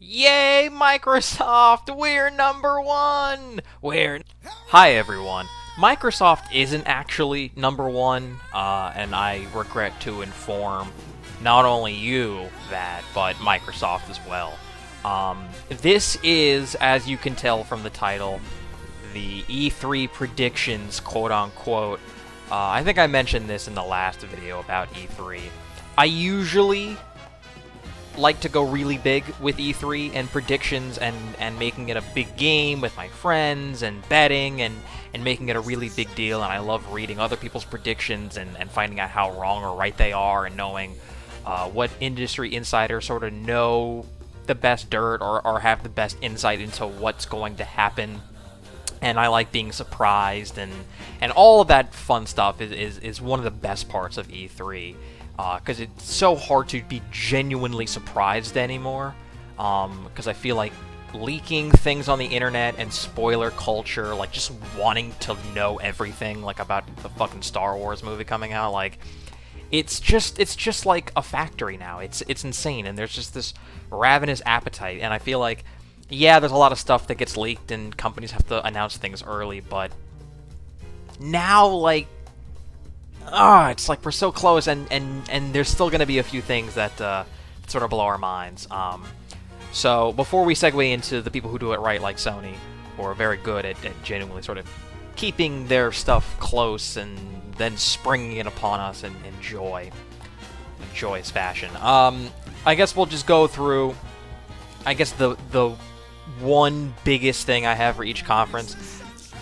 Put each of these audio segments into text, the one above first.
Yay, Microsoft! We're number one! Hi, everyone. Microsoft isn't actually number one, and I regret to inform not only you that, but Microsoft as well. This is, as you can tell from the title, the E3 predictions, quote unquote. I think I mentioned this in the last video about E3. I usually like to go really big with E3 and predictions and making it a big game with my friends and betting and making it a really big deal. And I love reading other people's predictions and finding out how wrong or right they are and knowing what industry insiders sort of know the best dirt or have the best insight into what's going to happen. And I like being surprised and all of that fun stuff is one of the best parts of E3. Because it's so hard to be genuinely surprised anymore. Because I feel like leaking things on the internet and spoiler culture, like just wanting to know everything, like about the fucking Star Wars movie coming out, like it's just like a factory now. It's insane, and there's just this ravenous appetite. And I feel like, yeah, there's a lot of stuff that gets leaked, and companies have to announce things early, but now, like, it's like we're so close, and there's still going to be a few things that sort of blow our minds. So before we segue into the people who do it right, like Sony, who are very good at genuinely sort of keeping their stuff close and then springing it upon us in joyous fashion, I guess we'll just go through, I guess, the one biggest thing I have for each conference.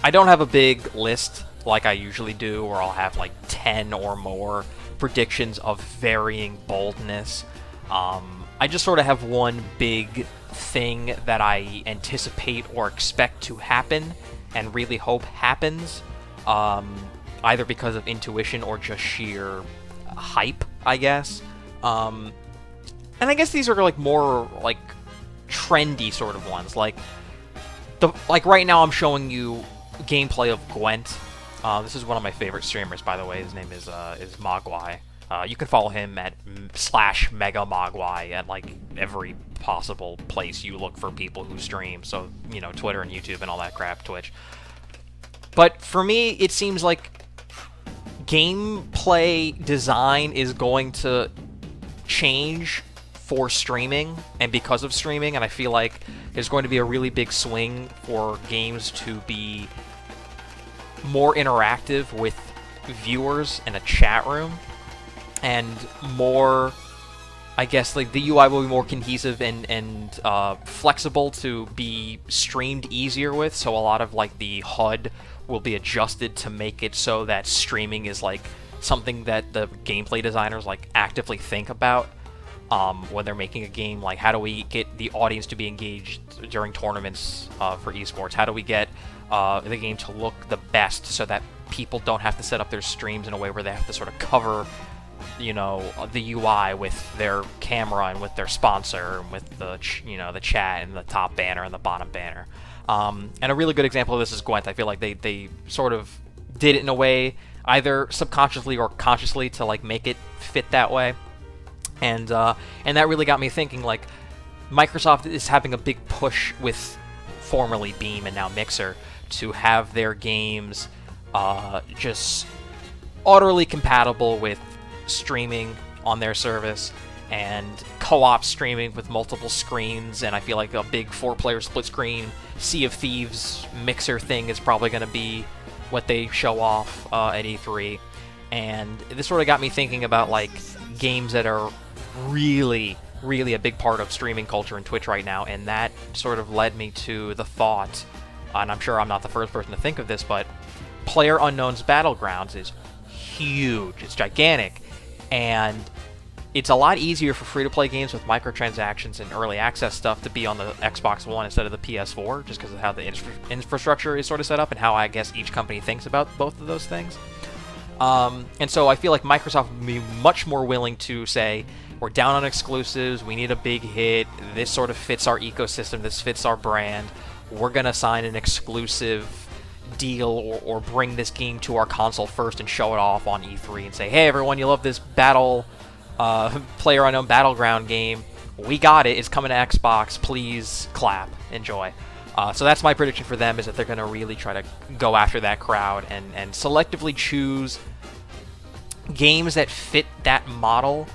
I don't have a big list like I usually do, where I'll have like 10 or more predictions of varying boldness. I just sort of have one big thing that I anticipate or expect to happen and really hope happens, either because of intuition or just sheer hype, I guess. And I guess these are like more like trendy sort of ones. Like right now I'm showing you gameplay of Gwent. This is one of my favorite streamers, by the way. His name is Mogwai. You can follow him at /Mega Mogwai at like every possible place you look for people who stream. So, you know, Twitter and YouTube and all that crap, Twitch. But for me, it seems like gameplay design is going to change for streaming and because of streaming, and I feel like there's going to be a really big swing for games to be more interactive with viewers in a chat room, and more, I guess, like the UI will be more cohesive and flexible to be streamed easier with, so a lot of like the HUD will be adjusted to make it so that streaming is like something that the gameplay designers like actively think about when they're making a game. Like, how do we get the audience to be engaged during tournaments for esports? How do we get the game to look the best so that people don't have to set up their streams in a way where they have to sort of cover, you know, the UI with their camera and with their sponsor and with the, you know, the chat and the top banner and the bottom banner. And a really good example of this is Gwent. I feel like they sort of did it in a way, either subconsciously or consciously, to like make it fit that way. And that really got me thinking, like, Microsoft is having a big push with formerly Beam and now Mixer to have their games just utterly compatible with streaming on their service and co-op streaming with multiple screens. And I feel like a big 4-player split screen Sea of Thieves Mixer thing is probably going to be what they show off at E3. And this sort of got me thinking about like games that are really a big part of streaming culture and Twitch right now, and that sort of led me to the thought, and I'm sure I'm not the first person to think of this, but PlayerUnknown's Battlegrounds is huge, it's gigantic, and it's a lot easier for free-to-play games with microtransactions and early access stuff to be on the Xbox One instead of the PS4, just because of how the infrastructure is sort of set up and how I guess each company thinks about both of those things. And so I feel like Microsoft would be much more willing to say, we're down on exclusives, we need a big hit, this sort of fits our ecosystem, this fits our brand, we're going to sign an exclusive deal or bring this game to our console first and show it off on E3 and say, hey everyone, you love this PlayerUnknown Battleground game, we got it. It's coming to Xbox. Please clap, enjoy. So that's my prediction for them, is that they're going to really try to go after that crowd and selectively choose games that fit that model.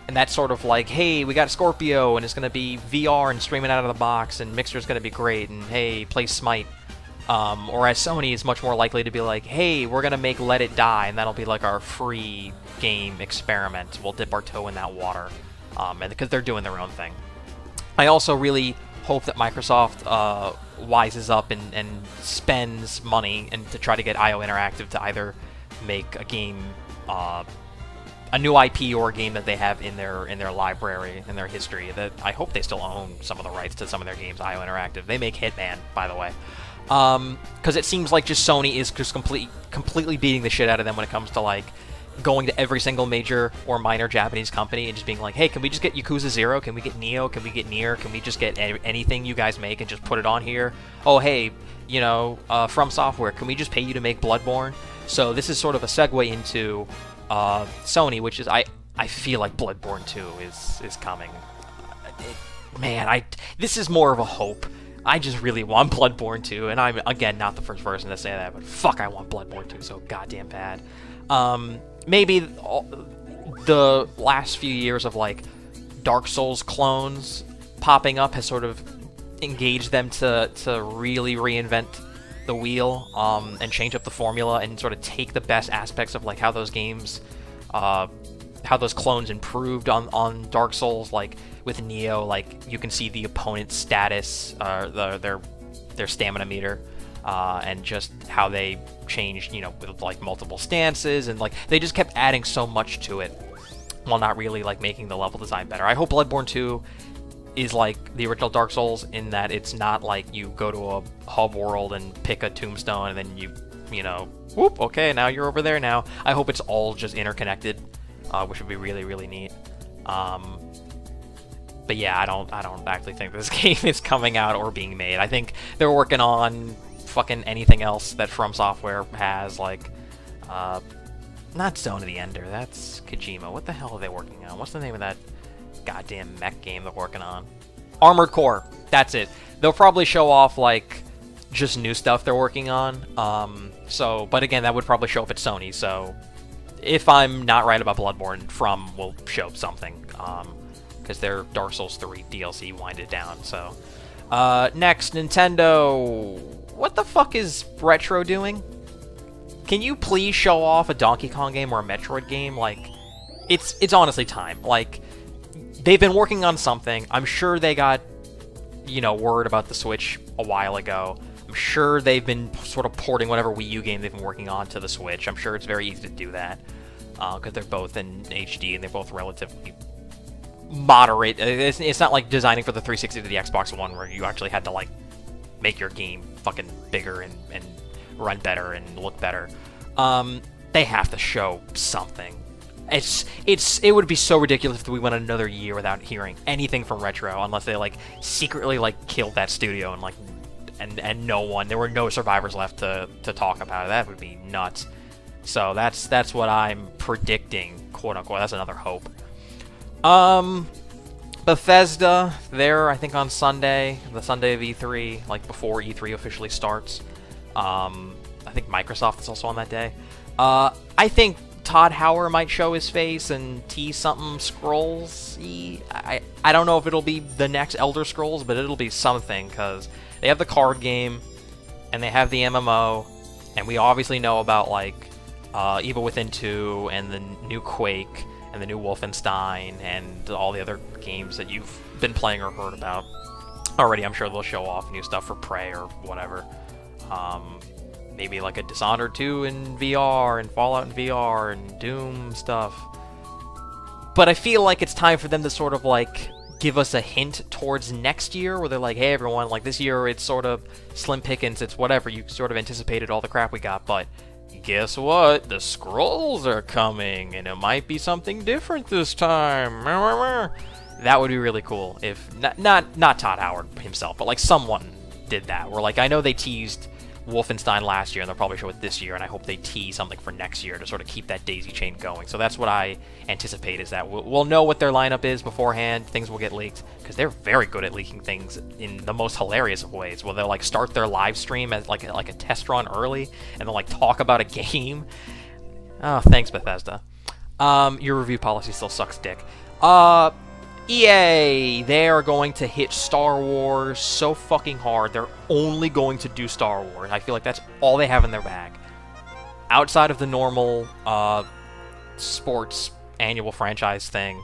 And that's sort of like, hey, we got Scorpio, and it's going to be VR and streaming out of the box, and Mixer's going to be great, and hey, play Smite. Whereas Sony is much more likely to be like, hey, we're going to make Let It Die, and that'll be like our free game experiment. We'll dip our toe in that water, and because they're doing their own thing. I also really hope that Microsoft wises up and spends money and to try to get IO Interactive to either make a game, a new IP, or a game that they have in their library, in their history. That I hope they still own some of the rights to some of their games. IO Interactive, they make Hitman, by the way. Because it seems like just Sony is just completely beating the shit out of them when it comes to like going to every single major or minor Japanese company and just being like, hey, can we just get Yakuza 0? Can we get Nioh? Can we get Nier? Can we just get anything you guys make and just put it on here? Oh, hey, you know, From Software, can we just pay you to make Bloodborne? So this is sort of a segue into Sony, which is, I feel like Bloodborne 2 is coming. This is more of a hope. I just really want Bloodborne 2, and I'm, again, not the first person to say that, but fuck, I want Bloodborne 2 so goddamn bad. Maybe the last few years of, like, Dark Souls clones popping up has sort of engaged them to really reinvent the wheel, and change up the formula and sort of take the best aspects of, like, how those games, how those clones improved on Dark Souls, like, with Nioh, like, you can see the opponent's status, their stamina meter, and just how they changed, you know, with, like, multiple stances, and, like, they just kept adding so much to it while not really, like, making the level design better. I hope Bloodborne 2 is like the original Dark Souls, in that it's not like you go to a hub world and pick a tombstone and then you know, whoop, okay, now you're over there now. I hope it's all just interconnected, which would be really, really neat. But yeah, I don't actually think this game is coming out or being made. I think they're working on fucking anything else that From Software has, like, not Zone of the Ender, that's Kojima. What the hell are they working on? What's the name of that goddamn mech game they're working on? Armored Core, that's it. They'll probably show off, like, just new stuff they're working on. But again, that would probably show up at Sony, so if I'm not right about Bloodborne, From will show something, because their Dark Souls 3 DLC winded down. So next, Nintendo. What the fuck is Retro doing? Can you please show off a Donkey Kong game or a Metroid game? Like, it's honestly time. Like, they've been working on something. I'm sure they got, you know, word about the Switch a while ago. I'm sure they've been sort of porting whatever Wii U game they've been working on to the Switch. I'm sure it's very easy to do that, because they're both in HD and they're both relatively moderate. It's not like designing for the 360 to the Xbox One, where you actually had to, like, make your game fucking bigger and run better and look better. They have to show something. It would be so ridiculous if we went another year without hearing anything from Retro, unless they, like, secretly, like, killed that studio and, like, and there were no survivors left to talk about it. That would be nuts. So that's what I'm predicting, quote unquote. That's another hope. Bethesda, they're, I think, on Sunday, the Sunday of E3, like, before E3 officially starts. I think Microsoft is also on that day. I think Todd Howard might show his face and tease something Scrolls-y. I don't know if it'll be the next Elder Scrolls, but it'll be something, because they have the card game, and they have the MMO, and we obviously know about, like, Evil Within 2, and the new Quake, and the new Wolfenstein, and all the other games that you've been playing or heard about already. I'm sure they'll show off new stuff for Prey or whatever. Maybe like a Dishonored 2 in VR, and Fallout in VR, and Doom stuff. But I feel like it's time for them to sort of, like, give us a hint towards next year, where they're like, hey everyone, like, this year it's sort of slim pickings, it's whatever, you sort of anticipated all the crap we got, but guess what? The Scrolls are coming, and it might be something different this time. That would be really cool if not Todd Howard himself, but, like, someone did that. Where, like, I know they teased Wolfenstein last year, and they'll probably show it this year, and I hope they tease something for next year to sort of keep that daisy chain going. So that's what I anticipate, is that we'll know what their lineup is beforehand, things will get leaked, because they're very good at leaking things in the most hilarious of ways, where they'll like start their live stream as like a test run early, and they'll like talk about a game. Oh, thanks, Bethesda. Your review policy still sucks dick. EA, they are going to hit Star Wars so fucking hard. They're only going to do Star Wars. I feel like that's all they have in their bag. Outside of the normal sports annual franchise thing,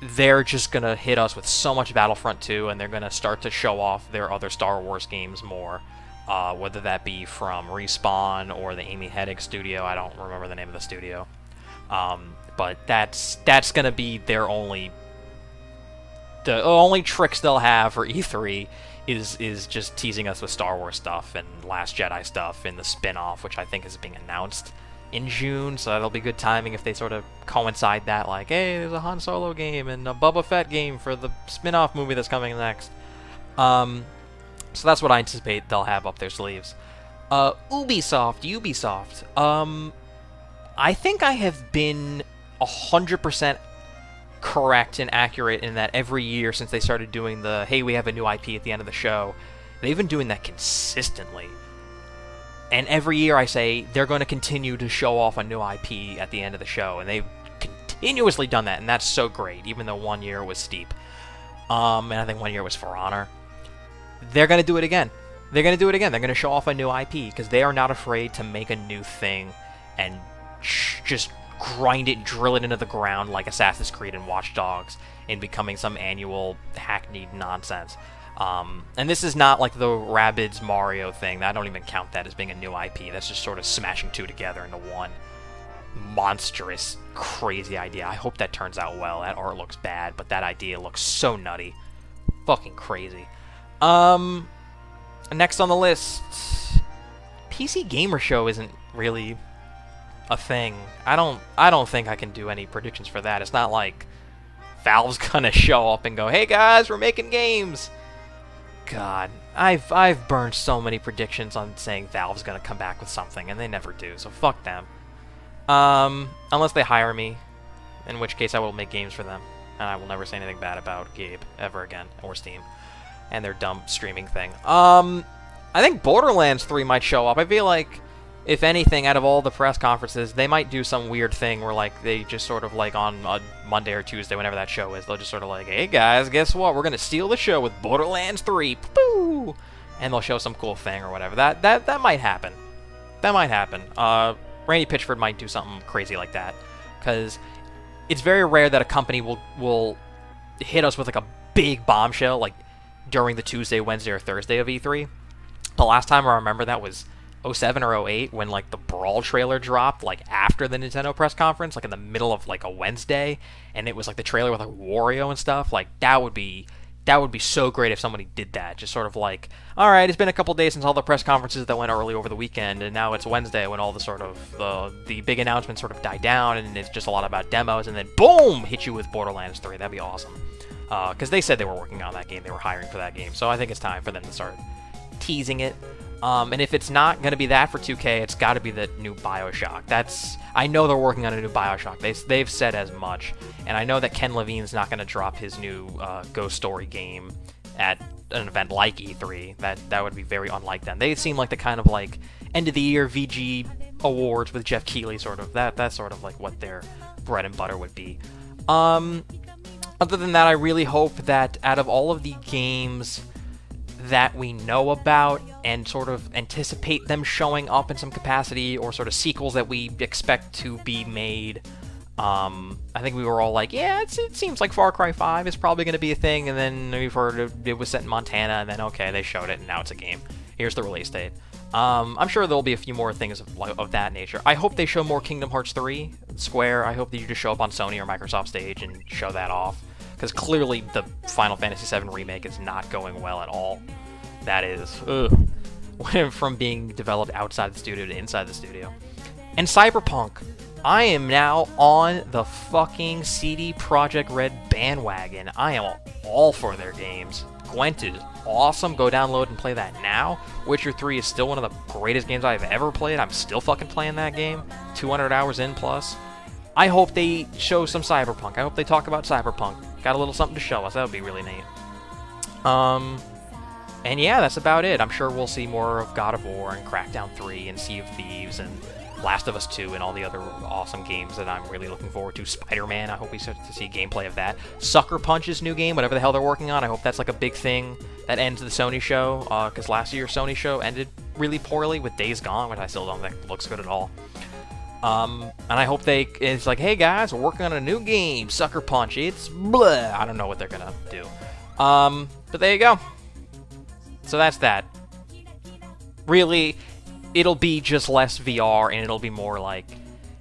they're just going to hit us with so much Battlefront 2, and they're going to start to show off their other Star Wars games more. Whether that be from Respawn or the Amy Hennig studio. I don't remember the name of the studio. But that's going to be their only... The only tricks they'll have for E3 is just teasing us with Star Wars stuff and Last Jedi stuff and the spin-off, which I think is being announced in June, so that'll be good timing if they sort of coincide that, like, hey, there's a Han Solo game and a Boba Fett game for the spin-off movie that's coming next. So that's what I anticipate they'll have up their sleeves. Ubisoft. I think I have been 100% correct and accurate in that every year since they started doing the, hey, we have a new IP at the end of the show, they've been doing that consistently. And every year I say they're going to continue to show off a new IP at the end of the show, and they've continuously done that, and that's so great, even though one year was steep. And I think one year was For Honor. They're going to do it again. They're going to show off a new IP, because they are not afraid to make a new thing and just grind it, drill it into the ground like Assassin's Creed and Watch Dogs in becoming some annual hackneyed nonsense. And this is not like the Rabbids Mario thing. I don't even count that as being a new IP. That's just sort of smashing two together into one monstrous, crazy idea. I hope that turns out well. That art looks bad, but that idea looks so nutty. Fucking crazy. Next on the list, PC Gamer Show isn't really a thing. I don't think I can do any predictions for that. It's not like Valve's gonna show up and go, hey guys, we're making games. God, I've burned so many predictions on saying Valve's gonna come back with something, and they never do, so fuck them. Unless they hire me, in which case I will make games for them, and I will never say anything bad about Gabe ever again, or Steam, and their dumb streaming thing. I think Borderlands 3 might show up. I feel like, if anything, out of all the press conferences, they might do some weird thing where, like, they just sort of, like, on a Monday or Tuesday, whenever that show is, they'll just sort of like, hey guys, guess what? We're gonna steal the show with Borderlands 3. Boo! And they'll show some cool thing or whatever. That might happen. That might happen. Randy Pitchford might do something crazy like that, because it's very rare that a company will hit us with, like, a big bombshell, like, during the Tuesday, Wednesday, or Thursday of E3. The last time I remember that was 07 or 08, when like the Brawl trailer dropped like after the Nintendo press conference, like in the middle of like a Wednesday, and it was like the trailer with like Wario and stuff. Like that would be so great if somebody did that. Just sort of like, all right, it's been a couple days since all the press conferences that went early over the weekend, and now it's Wednesday when all the sort of the big announcements sort of die down, and it's just a lot about demos, and then boom, hit you with Borderlands 3. That'd be awesome. Because they said they were working on that game, they were hiring for that game, so I think it's time for them to start teasing it. And if it's not going to be that for 2K, it's got to be the new Bioshock. I know they're working on a new Bioshock. They've said as much. And I know that Ken Levine's not going to drop his new Ghost Story game at an event like E3. That would be very unlike them. They seem like the kind of like end of the year VG awards with Jeff Keighley sort of. That's sort of like what their bread and butter would be. Other than that, I really hope that out of all of the games that we know about and sort of anticipate them showing up in some capacity, or sort of sequels that we expect to be made, I think we were all like, yeah, it seems like Far Cry 5 is probably going to be a thing, and then we've heard it was set in Montana, and then okay, they showed it, and now it's a game. Here's the release date. I'm sure there'll be a few more things of that nature. I hope they show more Kingdom Hearts 3. Square, I hope that you just show up on Sony or Microsoft stage and show that off, because clearly the Final Fantasy VII Remake is not going well at all. That is, went from being developed outside the studio to inside the studio. And Cyberpunk, I am now on the fucking CD Projekt Red bandwagon. I am all for their games. Gwent is awesome. Go download and play that now. Witcher 3 is still one of the greatest games I've ever played. I'm still fucking playing that game. 200 hours in plus. I hope they show some Cyberpunk. I hope they talk about Cyberpunk. Got a little something to show us. That would be really neat. And yeah, that's about it. I'm sure we'll see more of God of War and Crackdown 3 and Sea of Thieves and Last of Us 2 and all the other awesome games that I'm really looking forward to. Spider-Man, I hope we start to see gameplay of that. Sucker Punch's new game, whatever the hell they're working on, I hope that's like a big thing that ends the Sony show, because last year's Sony show ended really poorly with Days Gone, which I still don't think looks good at all. And I hope it's like, hey guys, we're working on a new game, Sucker Punch. It's blah. I don't know what they're gonna do. But there you go. So that's that. Really, it'll be just less VR, and it'll be more like,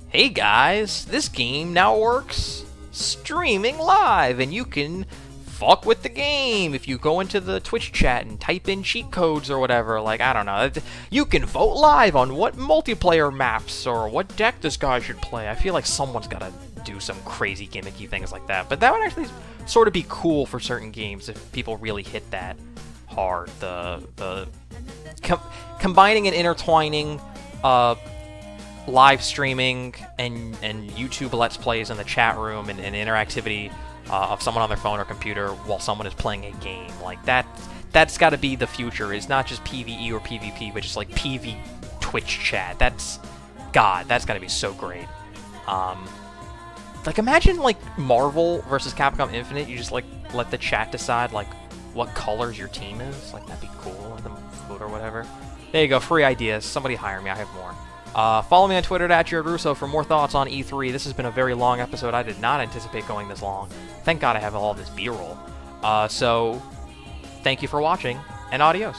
hey guys, this game now works streaming live, and you can fuck with the game if you go into the Twitch chat and type in cheat codes or whatever. Like, I don't know. You can vote live on what multiplayer maps or what deck this guy should play. I feel like someone's got to do some crazy gimmicky things like that. But that would actually sort of be cool for certain games if people really hit that hard. Combining and intertwining live streaming and YouTube Let's Plays in the chat room and interactivity of someone on their phone or computer while someone is playing a game. Like, that's got to be the future. It's not just PvE or PvP, but just like PV Twitch chat. That's got to be so great. Like, imagine like Marvel versus Capcom Infinite. You just like let the chat decide like what colors your team is. Like, that'd be cool. The food or whatever. There you go, free ideas. Somebody hire me, I have more. Follow me on Twitter at @JaredRusso for more thoughts on E3. This has been a very long episode. I did not anticipate going this long. Thank God I have all this B-roll. So, thank you for watching, and adios.